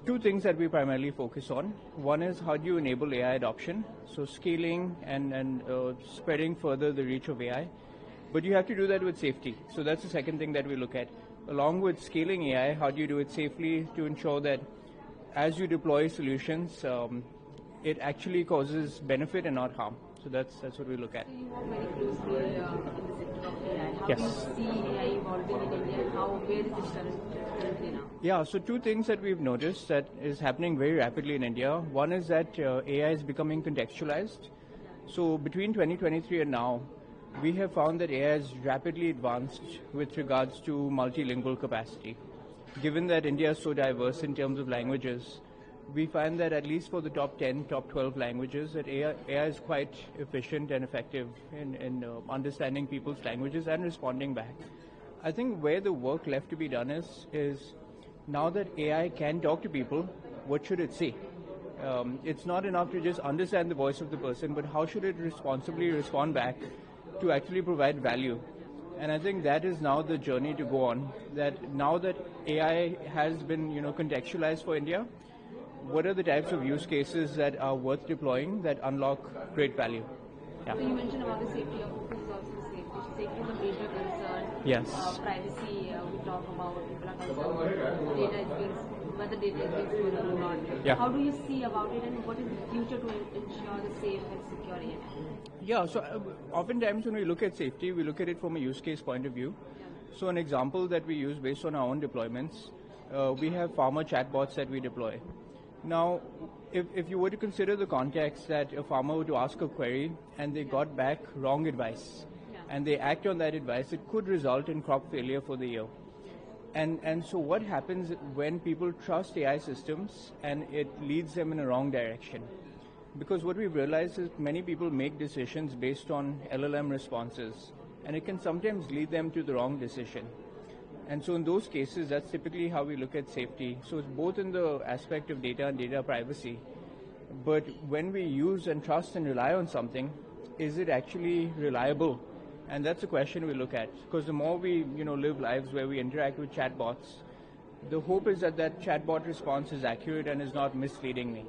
two things that we primarily focus on. One is how do you enable AI adoption, so scaling and spreading further the reach of AI. But you have to do that with safety. So that's the second thing that we look at. Along with scaling AI, how do you do it safely to ensure that as you deploy solutions, it actually causes benefit and not harm. So that's what we look at. So you work very closely in the sector of AI. How Yes. do you see AI evolving in India and where is it currently now? Yeah, so two things that we've noticed that is happening very rapidly in India. One is that AI is becoming contextualized. So between 2023 and now, we have found that AI has rapidly advanced with regards to multilingual capacity. Given that India is so diverse in terms of languages, we find that at least for the top 10, top 12 languages, that AI is quite efficient and effective in understanding people's languages and responding back. I think where the work left to be done is now that AI can talk to people, what should it say? It's not enough to just understand the voice of the person, but how should it responsibly respond back to actually provide value? And I think that is now the journey to go on, that now that AI has been contextualized for India, what are the types of use cases that are worth deploying that unlock great value? Yeah. So you mentioned about the safety of focus is also safety. Safety is a major concern. Yes. Privacy, we talk about, people are concerned whether data is being stolen or not. Yeah. How do you see about it and what is the future to ensure the safe and secure AI? Yeah, so oftentimes when we look at safety, we look at it from a use case point of view. Yeah. So an example that we use based on our own deployments, we have farmer chatbots that we deploy. Now, if you were to consider the context that a farmer were to ask a query and they got back wrong advice, and they act on that advice, it could result in crop failure for the year. And so what happens when people trust AI systems and it leads them in a wrong direction? Because what we've realized is many people make decisions based on LLM responses, and it can sometimes lead them to the wrong decision. And so in those cases, that's typically how we look at safety. So it's both in the aspect of data and data privacy, but when we use and trust and rely on something, is it actually reliable? And that's a question we look at, because the more we live lives where we interact with chatbots, the hope is that that chatbot response is accurate and is not misleading me.